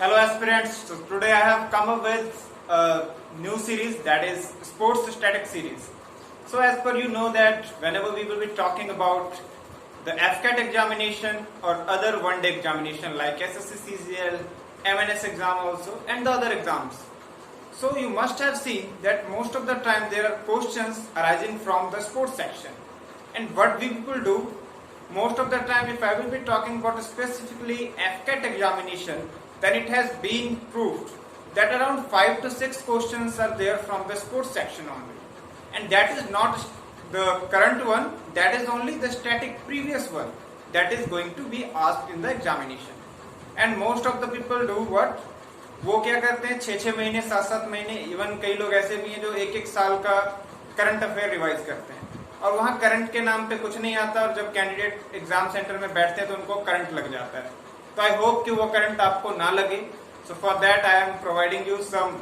Hello aspirants, so today I have come up with a new series, that is sports static series. So as per you know that whenever we will be talking about the FCAT examination or other one-day examination like SSC CGL, MNS exam also and the other exams. So you must have seen that most of the time there are questions arising from the sports section. And what we people do, most of the time if I will be talking about specifically FCAT examination, then it has been proved that around 5 to 6 questions are there from the sports section only. And that is not the current one, that is only the static previous one that is going to be asked in the examination. And most of the people do what? वो क्या करते हैं 6-6 महीने 7-7 महीने, even कई लोग ऐसे भी हैं जो 1-1 साल का करंट अफेयर रिवाइज करते हैं और वहाँ करंट के नाम पे कुछ नहीं आता और जब कैंडिडेट एग्जाम सेंटर में बैठते हैं तो उनको करंट लग जाता है. तो आई होप कि वो करंट आपको ना लगे. So for that I am providing you some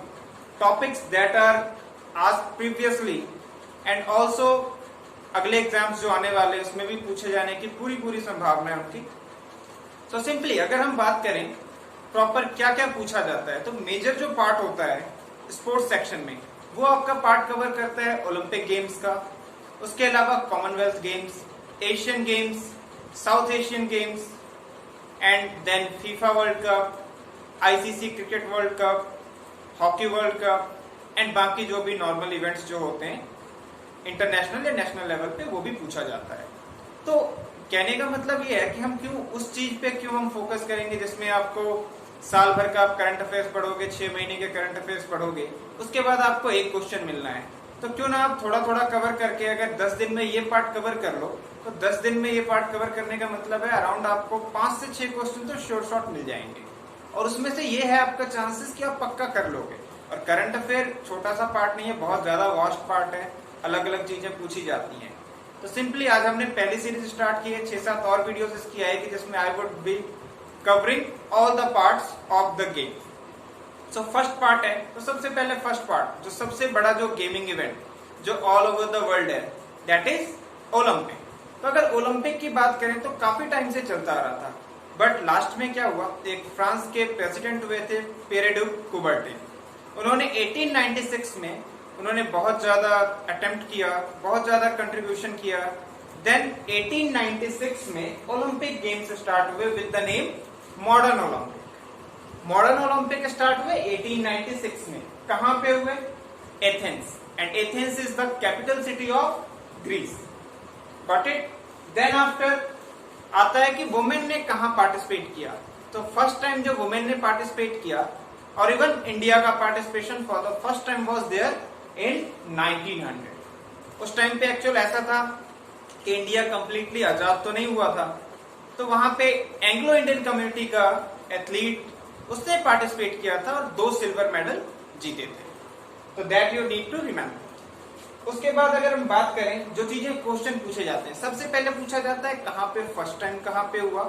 topics that are asked previously and also अगले एग्जाम्स जो आने वाले उसमें भी पूछे जाने की पूरी संभावना है उनकी. सो सिंपली अगर हम बात करें प्रॉपर क्या क्या पूछा जाता है, तो मेजर जो पार्ट होता है स्पोर्ट्स सेक्शन में वो आपका पार्ट कवर करता है ओलंपिक गेम्स का, उसके अलावा Commonwealth games, Asian games, South Asian games and then FIFA World Cup, ICC cricket World Cup, hockey World Cup and बाकी जो भी नॉर्मल इवेंट्स जो होते हैं इंटरनेशनल या नेशनल लेवल पे वो भी पूछा जाता है. तो कहने का मतलब ये है कि हम क्यों उस चीज पे क्यों हम फोकस करेंगे जिसमें आपको साल भर का आप करंट अफेयर्स पढ़ोगे, 6 महीने के करंट अफेयर्स पढ़ोगे, उसके बाद आपको एक क्वेश्चन मिलना है. तो क्यों ना आप थोड़ा थोड़ा कवर करके अगर 10 दिन में ये पार्ट कवर कर लो तो 10 दिन में ये पार्ट कवर करने का मतलब है अराउंड आपको 5 से 6 क्वेश्चन तो शॉर्ट मिल जाएंगे और उसमें से ये है आपका चांसेस कि आप पक्का कर लोगे. और करंट अफेयर छोटा सा पार्ट नहीं है, बहुत ज्यादा वास्ट पार्ट है, अलग अलग चीजें पूछी जाती हैं. तो सिंपली आज हमने पहली सीरीज स्टार्ट की है, 6-7 और वीडियोस इसकी आएगी जिसमें I would be covering all the parts of the game. So first part है, तो सबसे पहले फर्स्ट पार्ट जो सबसे बड़ा जो गेमिंग इवेंट जो ऑल ओवर द वर्ल्ड है दैट इज ओलंपिक. तो अगर ओलंपिक की बात करें तो काफी टाइम से चलता आ रहा था, बट लास्ट में क्या हुआ, एक फ्रांस के प्रेसिडेंट हुए थे पियरे डू कुबर्टिन. उन्होंने 1896 में उन्होंने बहुत ज्यादा अटेम्प्ट किया, बहुत ज्यादा कंट्रीब्यूशन किया. देन 1896 में ओलंपिक गेम्स स्टार्ट हुए with the name modern Olympic. Modern Olympic start हुए 1896 में. कहां पे हुए? Athens. And Athens is the capital city of Greece. Got it? Then after आता है कि वुमेन ने कहां पार्टिसिपेट किया. तो फर्स्ट टाइम जो वुमेन ने पार्टिसिपेट किया और इवन इंडिया का participation for the first time was there in 1900. उस टाइम पे एक्चुअल ऐसा था कि इंडिया कंप्लीटली आजाद तो नहीं हुआ था, तो वहां पे एंग्लो इंडियन कम्युनिटी का एथलीट उसने पार्टिसिपेट किया था और 2 सिल्वर मेडल जीते थे. तो that you need to remember. उसके बाद अगर हम बात करें जो चीजें क्वेश्चन पूछे जाते हैं, सबसे पहले पूछा जाता है कहां पे फर्स्ट टाइम कहां पे हुआ,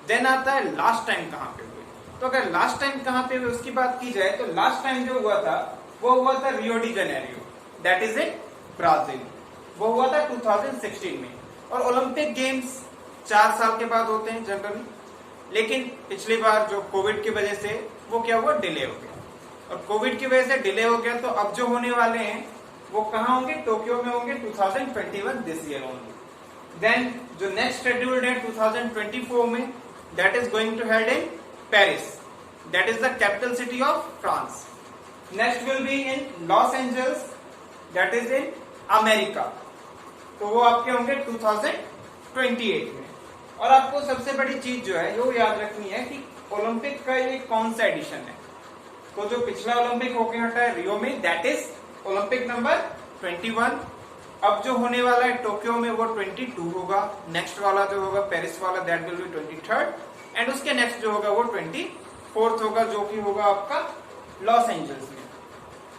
देन आता है लास्ट टाइम कहां पे हुए. तो अगर लास्ट टाइम कहां पे हुए उसकी बात की जाए तो लास्ट टाइम जो हुआ था वो हुआ था Rio de Janeiro, that is in Brazil. वो हुआ था 2016 में. और ओलंपिक गेम्स 4 साल के बाद होते हैं जनरली, लेकिन पिछली बार जो कोविड की वजह से वो क्या हुआ, डिले हो गया. और कोविड की वजह से डिले हो गया तो अब जो होने वाले हैं वो कहां होंगे, टोक्यो में होंगे 2021 दिस ईयर ओनली. देन जो नेक्स्ट शेड्यूल्ड है 2024 में, that is going to held in Paris, that is the capital city of France. Next will be in Los Angeles, that is in America. तो वो आपके होंगे 2028 में. और आपको सबसे बड़ी चीज जो है वो याद रखनी है कि ओलंपिक का ये कौन सा एडिशन है. तो जो पिछला ओलंपिक होके हटा है रियो में, दैट इज ओलंपिक नंबर 21. अब जो होने वाला है टोक्यो में वो 22 होगा. नेक्स्ट वाला जो होगा पेरिस वाला that will be 23rd and उसके नेक्स्ट जो होगा वो 24th होगा जो कि होगा आपका लॉस एंजल्स में.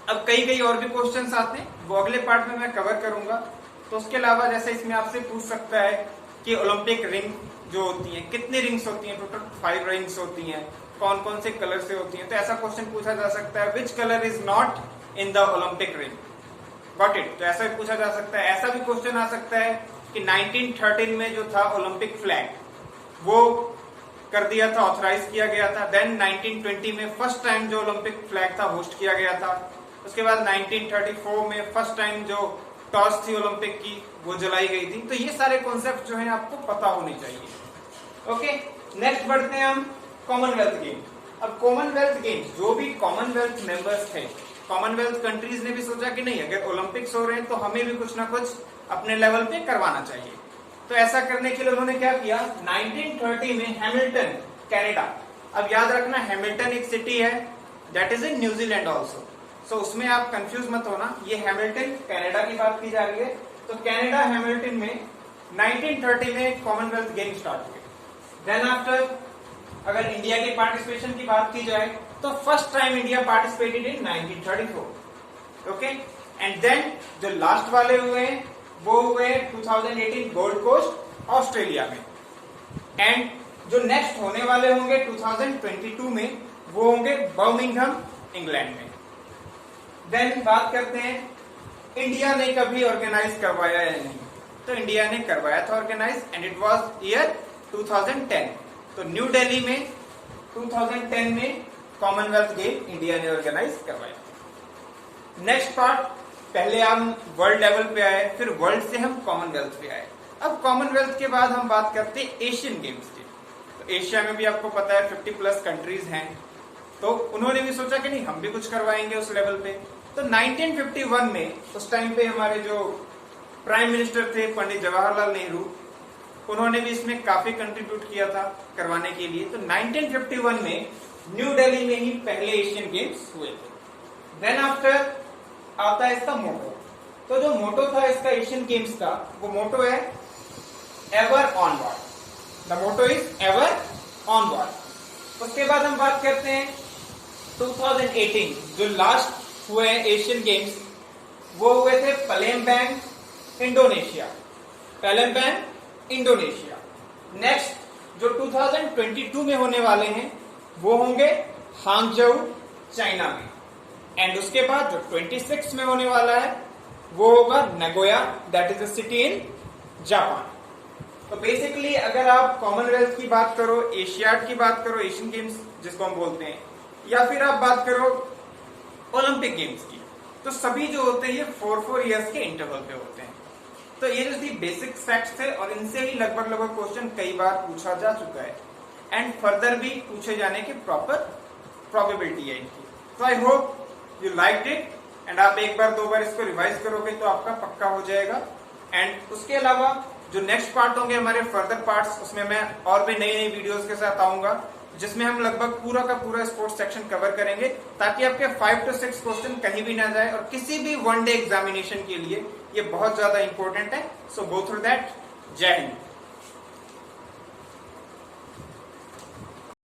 अब कई और भी क्वेश्चंस आते हैं, वो अगले पार्ट में मैं कवर करूंगा. तो उसके अलावा जैसे इसमें आपसे पूछ सकता है कि ओलंपिक रिंग जो होती है कितनी रिंग्स होती हैं, टोटल 5 रिंग्स होती हैं, कौन कौन से कलर से होती हैं. तो ऐसा क्वेश्चन पूछा जा सकता है, which colour is not in the Olympic ring. Got it? तो ऐसा भी पूछा जा सकता है. ऐसा भी क्वेश्चन आ सकता है कि 1913 में जो था ओलंपिक फ्लैग वो कर दिया था, ऑथराइज किया गया था। देन 1920 में फर्स्ट टाइम जो ओलंपिक फ्लैग था होस्ट किया गया था। उसके बाद 1934 में फर्स्ट टाइम जो टॉस थी ओलंपिक की वो जलाई गई थी। तो ये सारे कॉन्सेप्ट जो है आपको पता होने चाहिए। ओके, नेक्स्ट बढ़ते हैं हम कॉमनवेल्थ गेम। अब कॉमनवेल्थ गेम्स, जो भी कॉमनवेल्थ मेंबर्स थे, कॉमनवेल्थ कंट्रीज ने भी सोचा कि नहीं, अगर ओलंपिक्स हो रहे हैं तो हमें भी कुछ ना कुछ अपने लेवल पे करवाना चाहिए। तो ऐसा करने के लिए उन्होंने क्या किया, 1930 में हैमिल्टन, कनाडा, अब याद रखना हैमिल्टन एक सिटी है that is in New Zealand also, so उसमें आप कंफ्यूज मत होना, ये हैमिल्टन कनाडा की बात की जा रही है। तो कनाडा हैमिल्टन में 1930 में कॉमनवेल्थ गेम स्टार्ट हुए। देन आफ्टर अगर इंडिया के पार्टिसिपेशन की बात की जाए तो first time India participated in 1934। Okay, and then जो लास्ट वाले हुए वो हुए 2018 गोल्ड कोस्ट ऑस्ट्रेलिया में, एंड जो नेक्स्ट होने वाले होंगे 2022 में वो होंगे बर्मिंघम इंग्लैंड में। देन बात करते हैं इंडिया ने कभी ऑर्गेनाइज करवाया या नहीं, तो इंडिया ने करवाया था organise, and it was year 2010। तो न्यू दिल्ली में 2010 में कॉमनवेल्थ गेम इंडिया ने ऑर्गेनाइज करवाया। नेक्स्ट पार्ट, पहले हम वर्ल्ड लेवल पे आए, फिर वर्ल्ड से हम कॉमनवेल्थ पे आए। अब कॉमनवेल्थ के बाद हम बात करते हैं एशियन गेम्स की। तो एशिया में भी आपको पता है 50+ कंट्रीज हैं, तो उन्होंने भी सोचा कि नहीं हम भी कुछ करवाएंगे उस लेवल पे। तो 1951 में उस टाइम पे हमारे जो प्राइम मिनिस्टर थे पंडित जवाहरलाल नेहरू, उन्होंने भी इसमें काफी कंट्रीब्यूट किया था करवाने के लिए। तो 1951 में न्यू दिल्ली में ही पहले एशियन गेम्स हुए थे। देन आफ्टर आता है इसका मोटो। तो जो मोटो था इसका एशियन गेम्स का, वो मोटो है ever onward. The motto is ever onward. उसके बाद हम बात करते हैं 2018 जो लास्ट हुए एशियन गेम्स, वो हुए थे पलेम्बैंग इंडोनेशिया, पलेम्बैंग इंडोनेशिया। नेक्स्ट जो 2022 में होने वाले हैं वो होंगे हांगझोउ चाइना में, एंड उसके बाद जो 26 में होने वाला है वो होगा Nagoya, that is a city in Japan. तो बेसिकली अगर आप कॉमनवेल्थ की बात करो, एशियाड की बात करो, एशियन गेम्स जिसको हम बोलते हैं, या फिर आप बात करो ओलंपिक गेम्स की, तो सभी जो होते हैं ये 4-4 ईयर्स के इंटरवल पे होते हैं। तो ये जो बेसिक फैक्ट्स थे और इनसे ही लगभग क्वेश्चन कई बार पूछा जा चुका है, एंड फर्दर भी पूछे जाने की प्रॉपर प्रोबेबिलिटी है इनकी। तो I hope you liked it, and आप एक बार 2 बार इसको रिवाइज करोगे तो आपका पक्का हो जाएगा। एंड उसके अलावा जो नेक्स्ट पार्ट होंगे हमारे फर्दर पार्ट्स, उसमें मैं और भी नई नई वीडियोस के साथ आऊंगा जिसमें हम लगभग पूरा का पूरा स्पोर्ट्स सेक्शन कवर करेंगे, ताकि आपके 5 to 6 क्वेश्चन कहीं भी ना जाए, और किसी भी 1 डे एग्जामिनेशन के लिए ये बहुत ज्यादा इंपॉर्टेंट है। सो गो थ्रू दैट। जय हिंद।